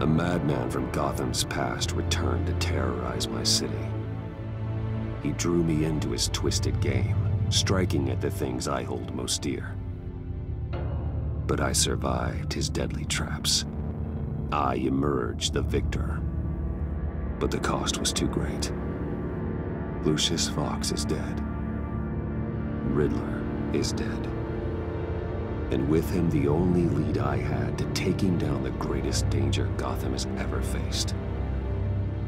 A madman from Gotham's past returned to terrorize my city. He drew me into his twisted game, striking at the things I hold most dear. But I survived his deadly traps. I emerged the victor. But the cost was too great. Lucius Fox is dead. Riddler is dead. And with him, the only lead I had to taking down the greatest danger Gotham has ever faced.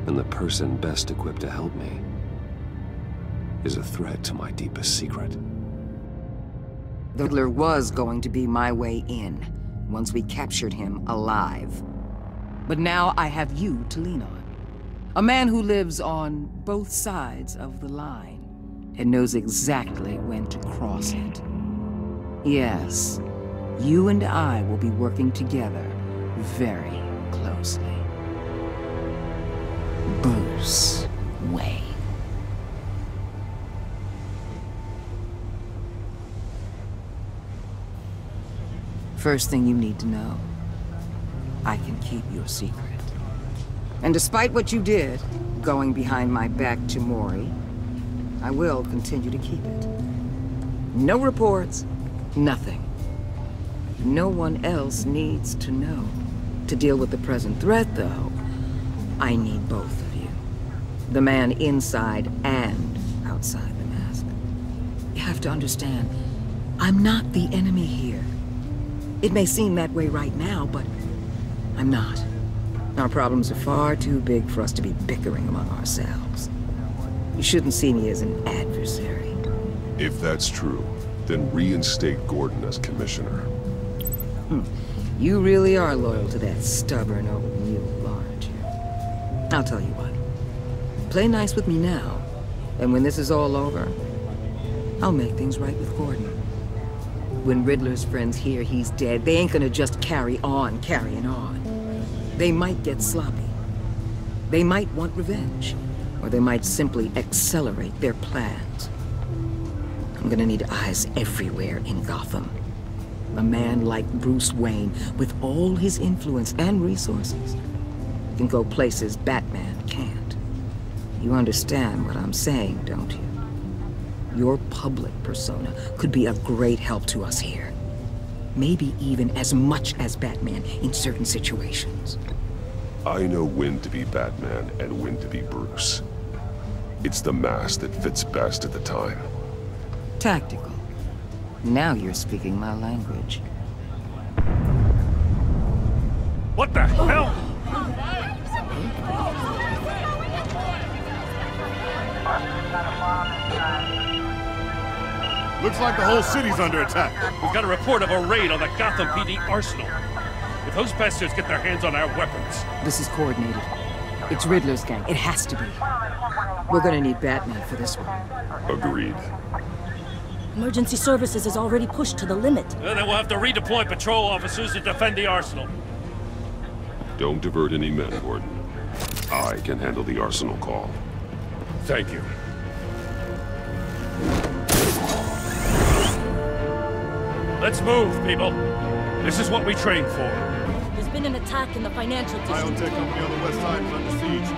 And the person best equipped to help me is a threat to my deepest secret. The Riddler was going to be my way in, once we captured him alive. But now I have you to lean on. A man who lives on both sides of the line, and knows exactly when to cross it. Yes, you and I will be working together very closely. Bruce Wayne. First thing you need to know, I can keep your secret. And despite what you did, going behind my back to Mori, I will continue to keep it. No reports, nothing. No one else needs to know. To deal with the present threat, though, I need both of you. The man inside and outside the mask. You have to understand, I'm not the enemy here. It may seem that way right now, but I'm not. Our problems are far too big for us to be bickering among ourselves. You shouldn't see me as an adversary. If that's true, then reinstate Gordon as commissioner. You really are loyal to that stubborn old mule, aren't you? I'll tell you what. Play nice with me now, and when this is all over, I'll make things right with Gordon. When Riddler's friends hear he's dead, they ain't gonna just carry on carrying on. They might get sloppy. They might want revenge. Or they might simply accelerate their plans. I'm gonna need eyes everywhere in Gotham. A man like Bruce Wayne, with all his influence and resources, can go places Batman can't. You understand what I'm saying, don't you? Your public persona could be a great help to us here. Maybe even as much as Batman in certain situations. I know when to be Batman and when to be Bruce. It's the mask that fits best at the time. Tactical. Now you're speaking my language. What the hell? Looks like the whole city's under attack. We've got a report of a raid on the Gotham PD arsenal. If those bastards get their hands on our weapons... This is coordinated. It's Riddler's gang. It has to be. We're gonna need Batman for this one. Agreed. Emergency services is already pushed to the limit. Then we'll have to redeploy patrol officers to defend the arsenal. Don't divert any men, Gordon. I can handle the arsenal call. Thank you. Let's move, people. This is what we trained for. There's been an attack in the financial district. Biotech company on the west side is under siege.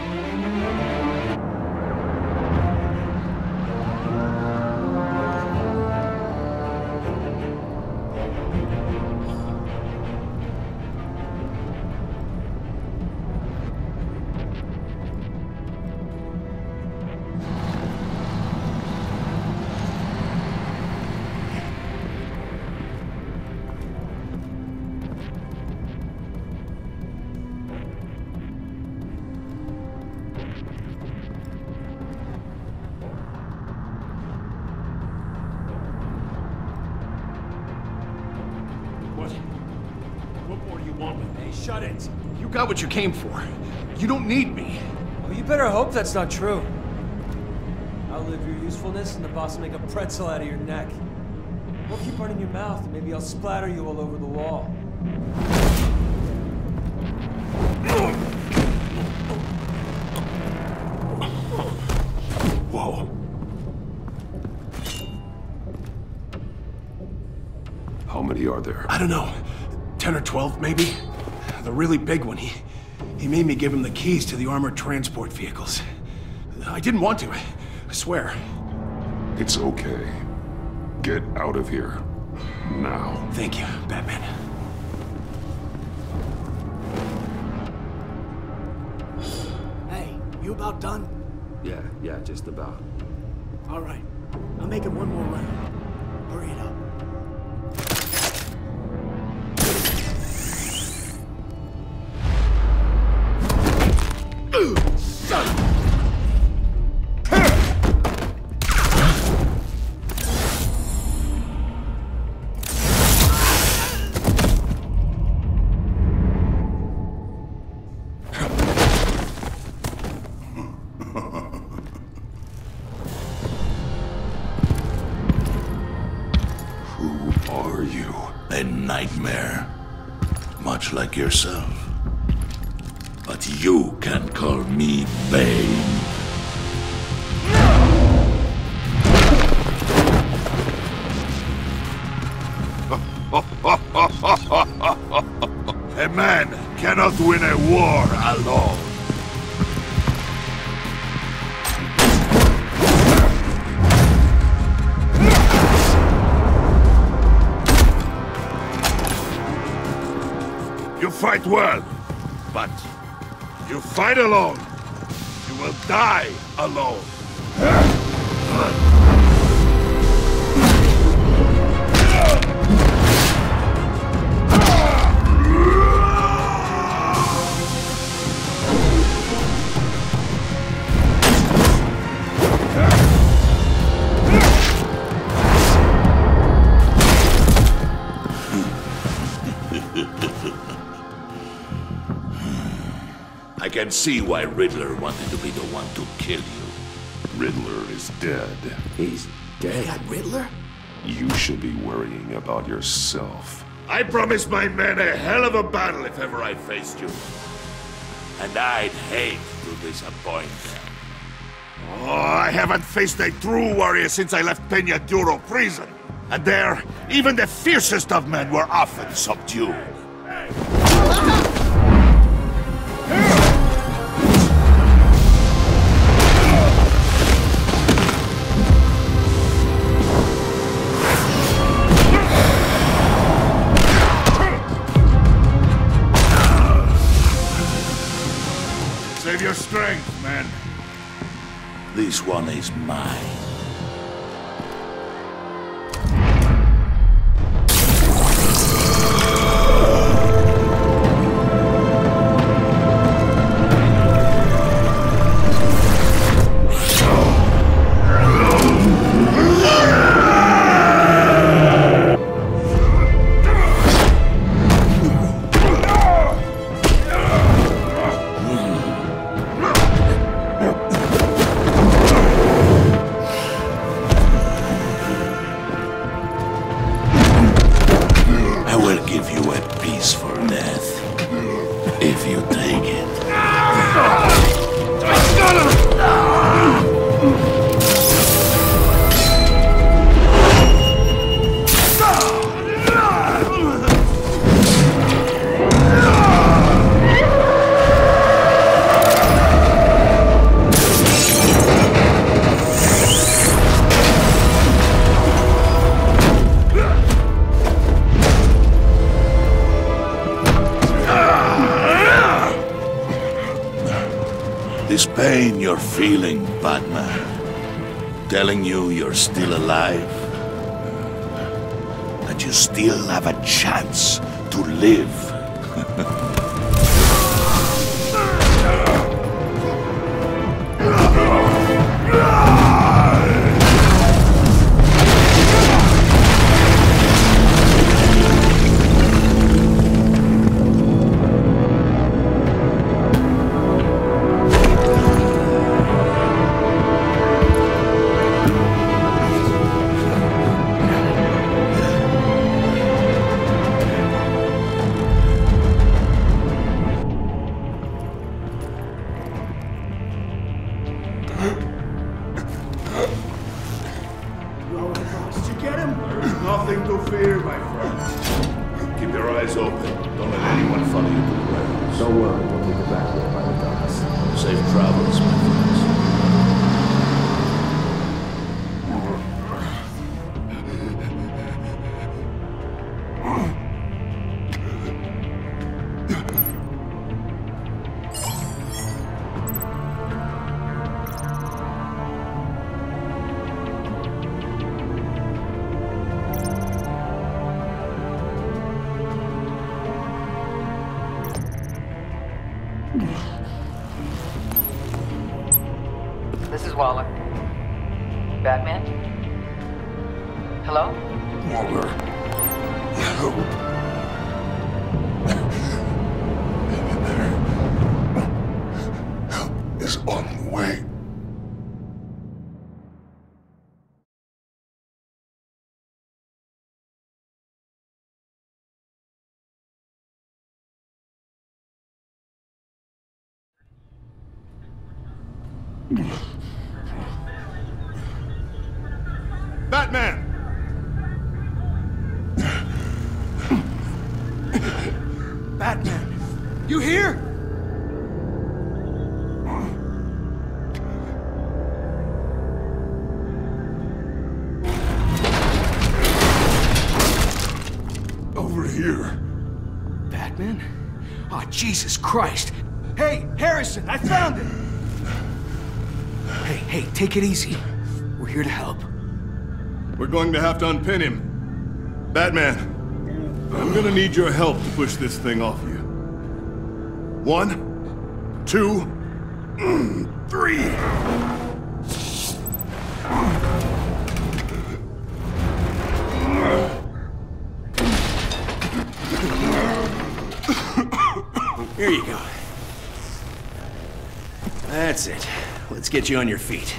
What more do you want with me? Shut it! You got what you came for. You don't need me. Well, you better hope that's not true. Outlive your usefulness and the boss will make a pretzel out of your neck. We'll keep running your mouth, maybe I'll splatter you all over the wall. Whoa. How many are there? I don't know. 10 or 12, maybe? The really big one, He made me give him the keys to the armored transport vehicles. I didn't want to, I swear. It's okay. Get out of here. Now. Thank you, Batman. Hey, you about done? Yeah, just about. All right. I'll make it one more round. Hurry it up. A nightmare, much like yourself. But you can call me Bane. A man cannot win a war alone. You fight well, but you fight alone. You will die alone. I can see why Riddler wanted to be the one to kill you. Riddler is dead. He's dead. Got Riddler? You should be worrying about yourself. I promised my men a hell of a battle if ever I faced you. And I'd hate to disappoint them. Oh, I haven't faced a true warrior since I left Peña Duro prison. And there, even the fiercest of men were often subdued. Save your strength, man. This one is mine. This pain you're feeling, Batman, telling you you're still alive, that you still have a chance to live. Safe travels, my friends. This is Waller. Batman? Hello? Waller. Help. Help is on the way. Batman! Batman! You here? Over here. Batman? Oh, Jesus Christ! Hey, Harrison, I found it! Hey, take it easy. We're here to help. We're going to have to unpin him. Batman, I'm gonna need your help to push this thing off you. 1, 2, 3. Here you go. That's it. Let's get you on your feet.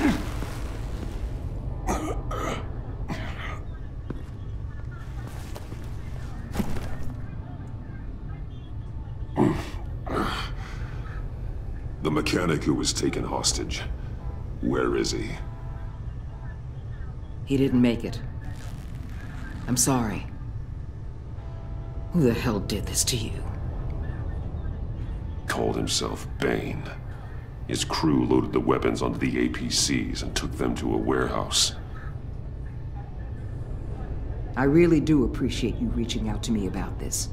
The mechanic who was taken hostage. Where is he? He didn't make it. I'm sorry. Who the hell did this to you? Called himself Bane. His crew loaded the weapons onto the APCs and took them to a warehouse. I really do appreciate you reaching out to me about this.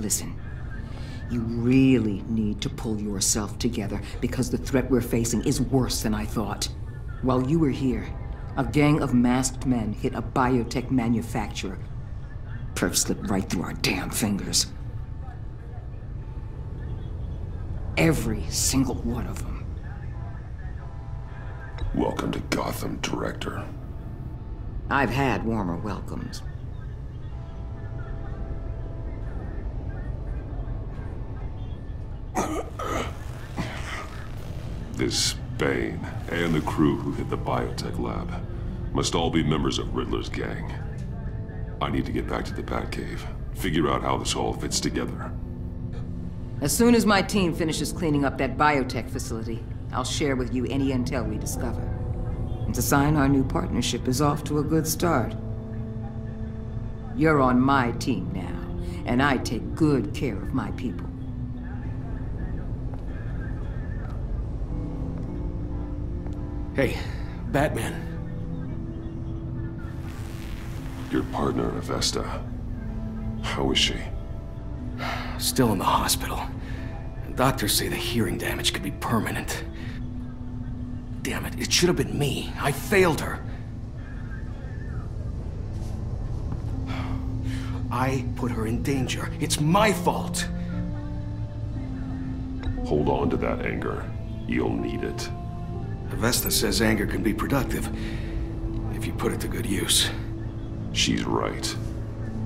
Listen, you really need to pull yourself together because the threat we're facing is worse than I thought. While you were here, a gang of masked men hit a biotech manufacturer. Perf slipped right through our damn fingers. Every single one of them. Welcome to Gotham, Director. I've had warmer welcomes. This Bane and the crew who hit the biotech lab must all be members of Riddler's gang. I need to get back to the Batcave, figure out how this all fits together. As soon as my team finishes cleaning up that biotech facility, I'll share with you any intel we discover. And to sign our new partnership is off to a good start. You're on my team now, and I take good care of my people. Hey, Batman. Your partner, Avesta. How is she? Still in the hospital. Doctors say the hearing damage could be permanent. Damn it, it should have been me. I failed her. I put her in danger. It's my fault. Hold on to that anger. You'll need it. Avesta says anger can be productive, if you put it to good use. She's right.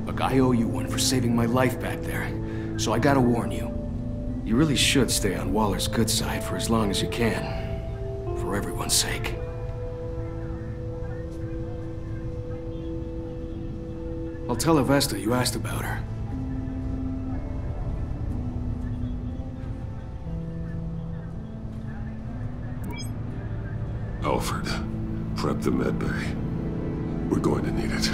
Look, I owe you one for saving my life back there, so I gotta warn you. You really should stay on Waller's good side for as long as you can. For everyone's sake. I'll tell Avesta you asked about her. Alfred, prep the medbay. We're going to need it.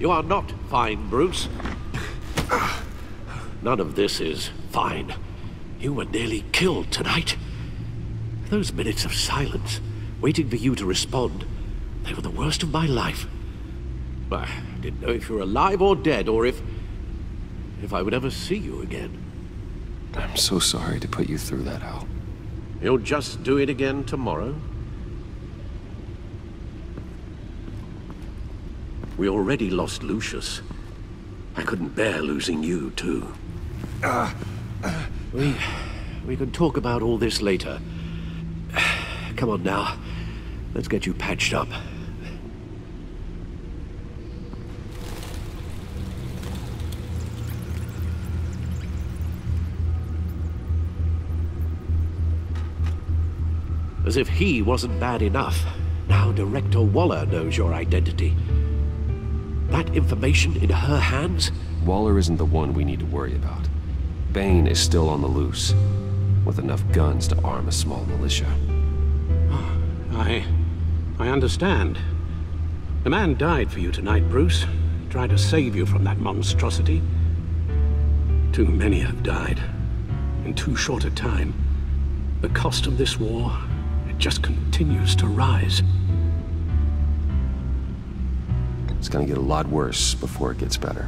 You are not fine, Bruce. None of this is fine. You were nearly killed tonight. Those minutes of silence, waiting for you to respond, they were the worst of my life. I didn't know if you were alive or dead, or if I would ever see you again. I'm so sorry to put you through that, Al. You'll just do it again tomorrow? We already lost Lucius. I couldn't bear losing you, too. We can talk about all this later. Come on now. Let's get you patched up. As if he wasn't bad enough, now Director Waller knows your identity. That information in her hands? Waller isn't the one we need to worry about. Bane is still on the loose, with enough guns to arm a small militia. I understand. The man died for you tonight, Bruce. Tried to save you from that monstrosity. Too many have died. In too short a time. The cost of this war, it just continues to rise. It's gonna get a lot worse before it gets better.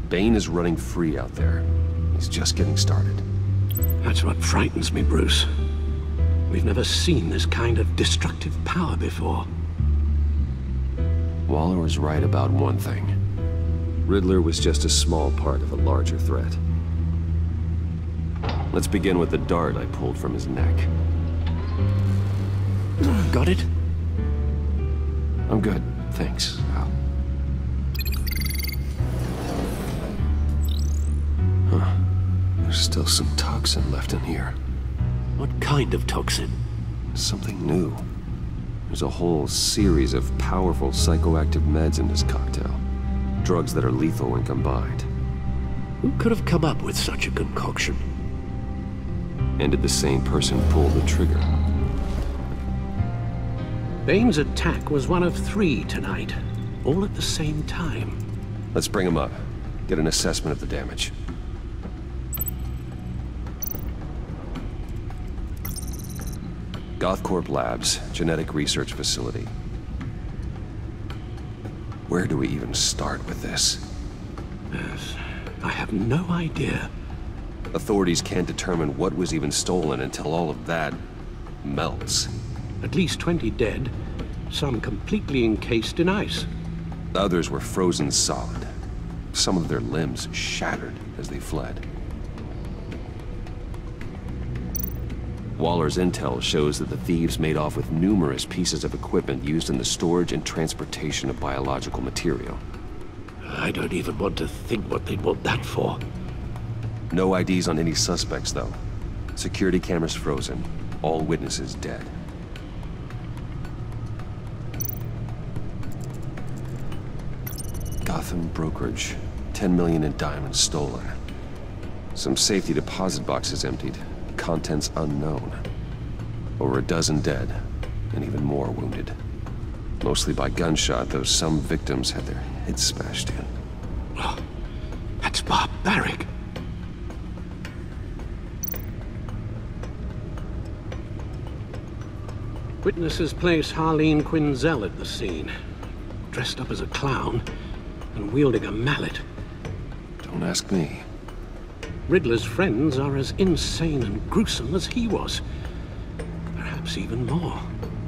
Bane is running free out there. He's just getting started. That's what frightens me, Bruce. We've never seen this kind of destructive power before. Waller was right about one thing. Riddler was just a small part of a larger threat. Let's begin with the dart I pulled from his neck. Got it? I'm good, thanks, Al. Huh. There's still some toxin left in here. What kind of toxin? Something new. There's a whole series of powerful psychoactive meds in this cocktail. Drugs that are lethal when combined. Who could have come up with such a concoction? And did the same person pull the trigger? Bane's attack was one of 3 tonight, all at the same time. Let's bring him up. Get an assessment of the damage. Gothcorp Labs, genetic research facility. Where do we even start with this? Yes, I have no idea. Authorities can't determine what was even stolen until all of that melts. At least 20 dead, some completely encased in ice. Others were frozen solid. Some of their limbs shattered as they fled. Waller's intel shows that the thieves made off with numerous pieces of equipment used in the storage and transportation of biological material. I don't even want to think what they'd want that for. No IDs on any suspects, though. Security cameras frozen. All witnesses dead. Gotham brokerage. 10 million in diamonds stolen. Some safety deposit boxes emptied. Contents unknown. Over a dozen dead, and even more wounded. Mostly by gunshot, though some victims had their heads smashed in. Oh, that's barbaric. Witnesses place Harleen Quinzel at the scene, dressed up as a clown and wielding a mallet. Don't ask me. Riddler's friends are as insane and gruesome as he was. Perhaps even more.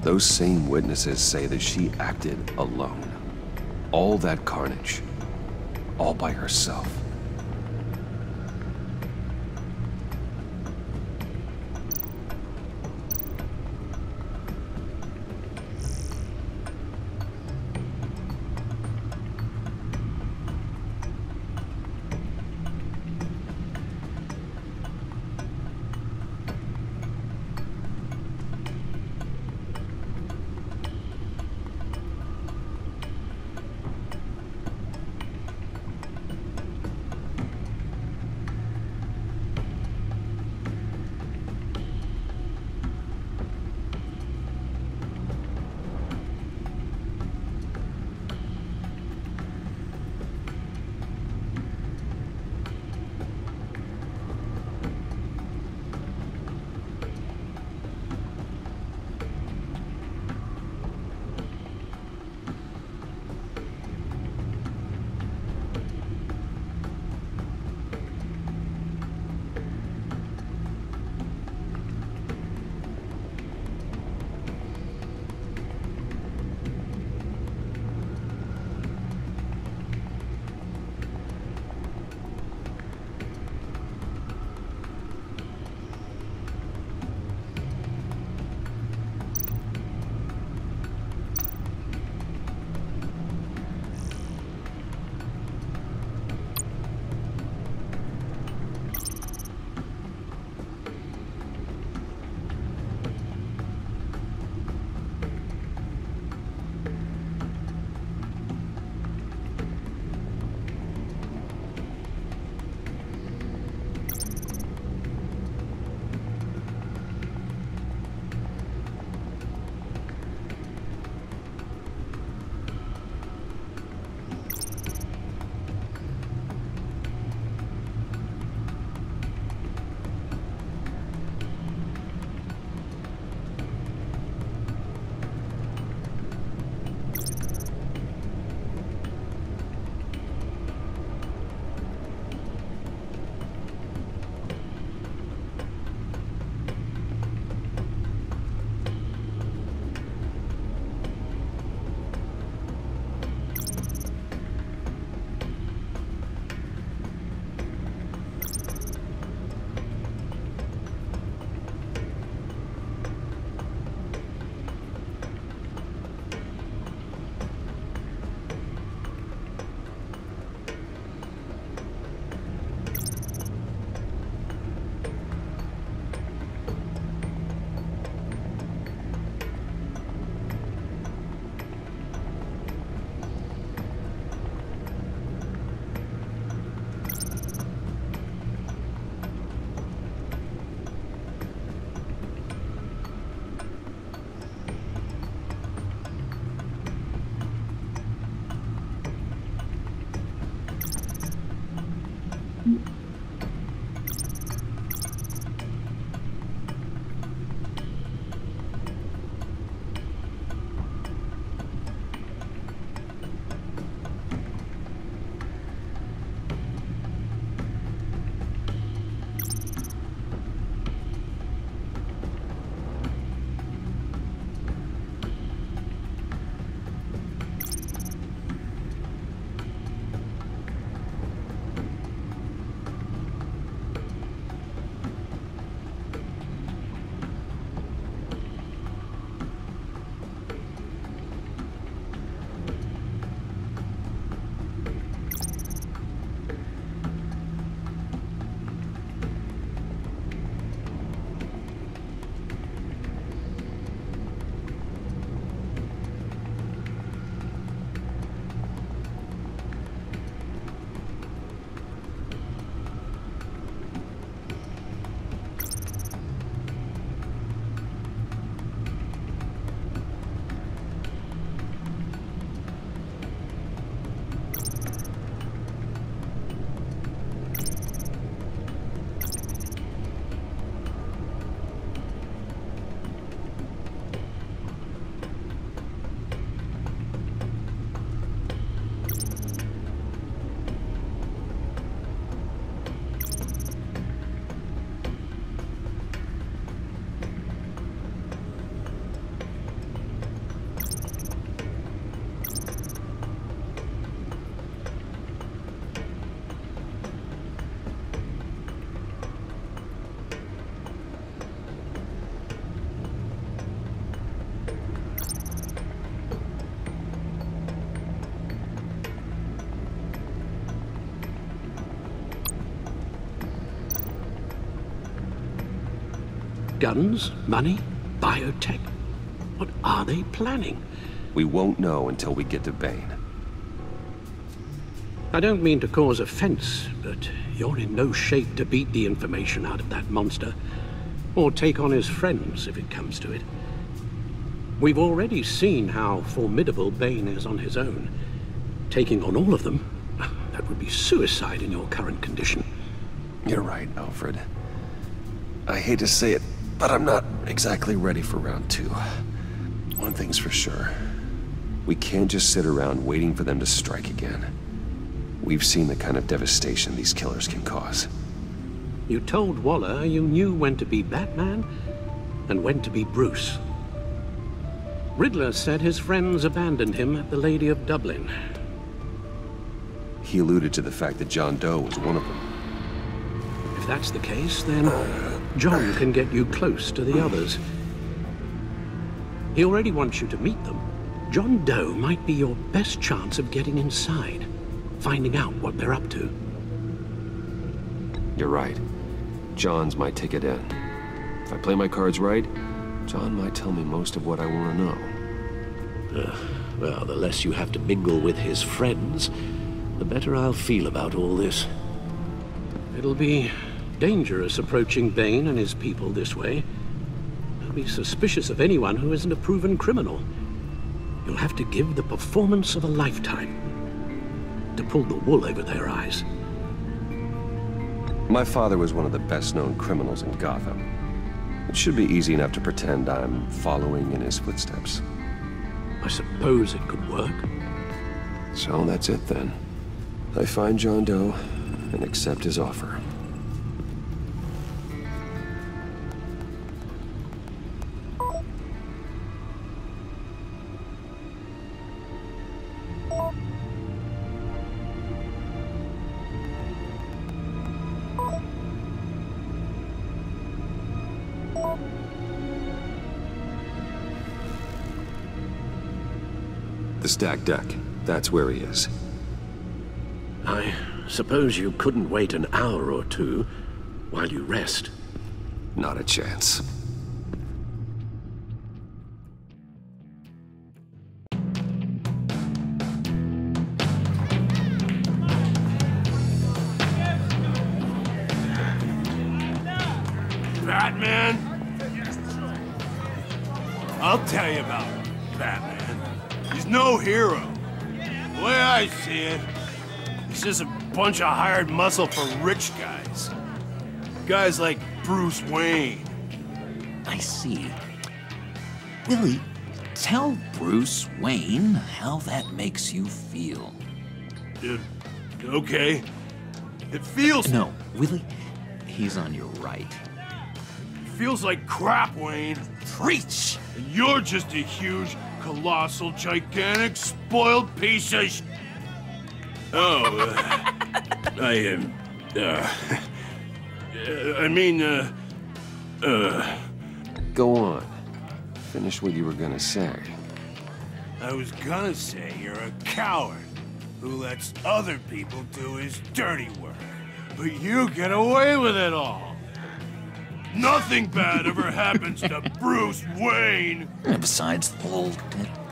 Those same witnesses say that she acted alone. All that carnage. All by herself. Guns? Money? Biotech? What are they planning? We won't know until we get to Bane. I don't mean to cause offense, but you're in no shape to beat the information out of that monster, or take on his friends if it comes to it. We've already seen how formidable Bane is on his own. Taking on all of them, that would be suicide in your current condition. You're right, Alfred. I hate to say it, but I'm not exactly ready for round 2. One thing's for sure. We can't just sit around waiting for them to strike again. We've seen the kind of devastation these killers can cause. You told Waller you knew when to be Batman and when to be Bruce. Riddler said his friends abandoned him at the Lady of Dublin. He alluded to the fact that John Doe was one of them. If that's the case, then John can get you close to the others. He already wants you to meet them. John Doe might be your best chance of getting inside, finding out what they're up to. You're right. John's my ticket in. If I play my cards right, John might tell me most of what I want to know. Well, the less you have to mingle with his friends, the better I'll feel about all this. It'll be dangerous approaching Bane and his people this way. They'll be suspicious of anyone who isn't a proven criminal. You'll have to give the performance of a lifetime to pull the wool over their eyes. My father was one of the best-known criminals in Gotham. It should be easy enough to pretend I'm following in his footsteps. I suppose it could work. So that's it then. I find John Doe and accept his offer. The stacked deck. That's where he is. I suppose you couldn't wait an hour or two while you rest? Not a chance. Batman? I'll tell you about Batman. He's no hero. The way I see it, It's just a bunch of hired muscle for rich guys. Guys like Bruce Wayne. I see. Willie, tell Bruce Wayne how that makes you feel. Okay. It feels... No, Willie, he's on your right. Feels like crap, Wayne. Preach! And you're just a huge, colossal, gigantic, spoiled piece of sh... Oh, Go on. Finish what you were gonna say. I was gonna say you're a coward who lets other people do his dirty work. But you get away with it all. Nothing bad ever happens to Bruce Wayne. And besides the whole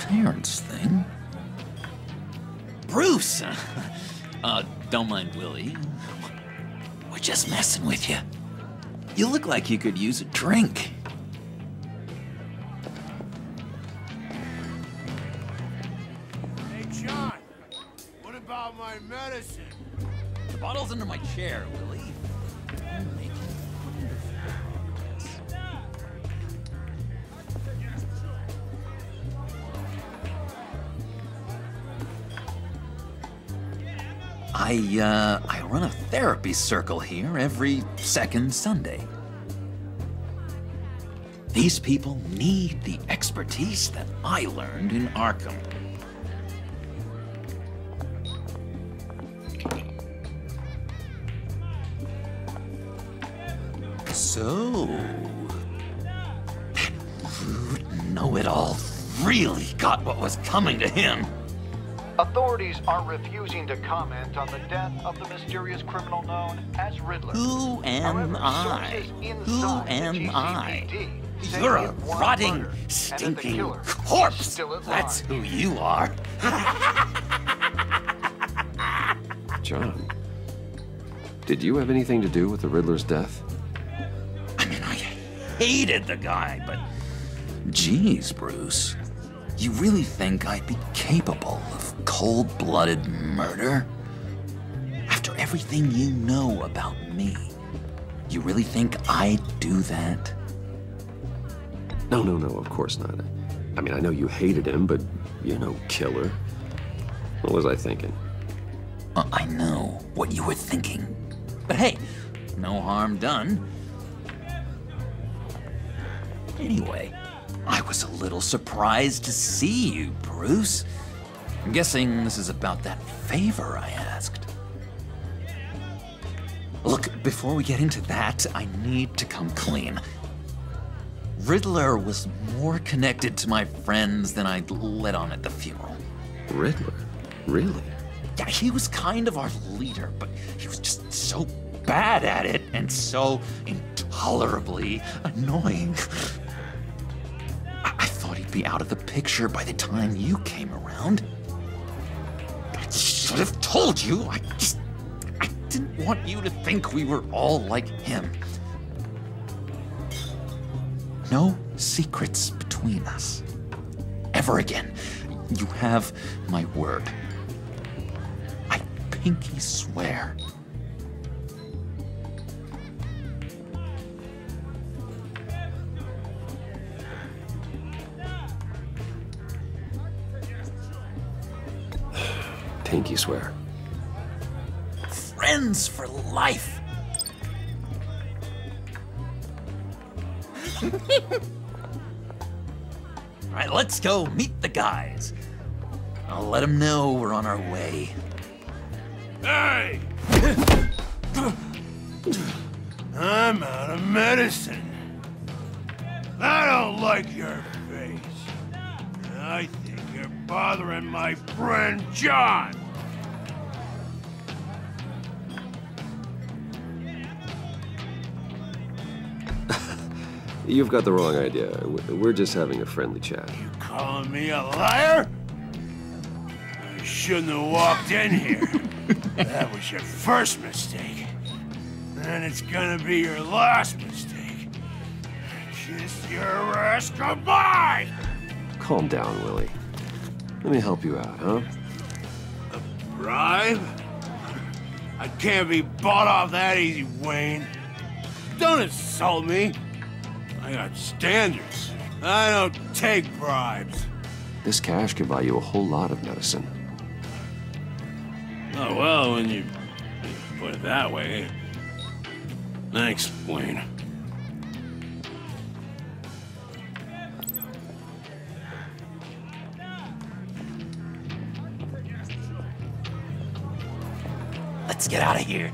parents thing. Bruce! Don't mind Willie. We're just messing with you. You look like you could use a drink. Hey, John. What about my medicine? The bottle's under my chair, Willie. I run a therapy circle here every second Sunday. These people need the expertise that I learned in Arkham. So, that rude know-it-all really got what was coming to him. Authorities are refusing to comment on the death of the mysterious criminal known as Riddler. Who am I? Who am I? You're a rotting, stinking corpse. That's who you are. John, did you have anything to do with the Riddler's death? I mean, I hated the guy, but... Geez, Bruce. You really think I'd be capable of cold-blooded murder? After everything you know about me, you really think I'd do that? No, of course not. I mean, I know you hated him, but you're no killer. What was I thinking? I know what you were thinking. But hey, no harm done. Anyway, I was a little surprised to see you, Bruce. I'm guessing this is about that favor I asked. Look, before we get into that, I need to come clean. Riddler was more connected to my friends than I'd let on at the funeral. Riddler? Really? Yeah, he was kind of our leader, but he was just so bad at it and so intolerably annoying. I thought he'd be out of the picture by the time you came around. I should have told you. I didn't want you to think we were all like him. No secrets between us. Ever again. You have my word. I pinky swear. Pinky swear. Friends for life. All right, let's go meet the guys. I'll let them know we're on our way. Hey! I'm out of medicine. I don't like your face. I think you're bothering my friend John. You've got the wrong idea. We're just having a friendly chat. You calling me a liar? I shouldn't have walked in here. That was your first mistake. And it's gonna be your last mistake. Kiss your ass goodbye! Calm down, Willie. Let me help you out, huh? A bribe? I can't be bought off that easy, Wayne. Don't insult me. I got standards. I don't take bribes. This cash could buy you a whole lot of medicine. Oh, well, when you put it that way. Thanks, Wayne. Let's get out of here.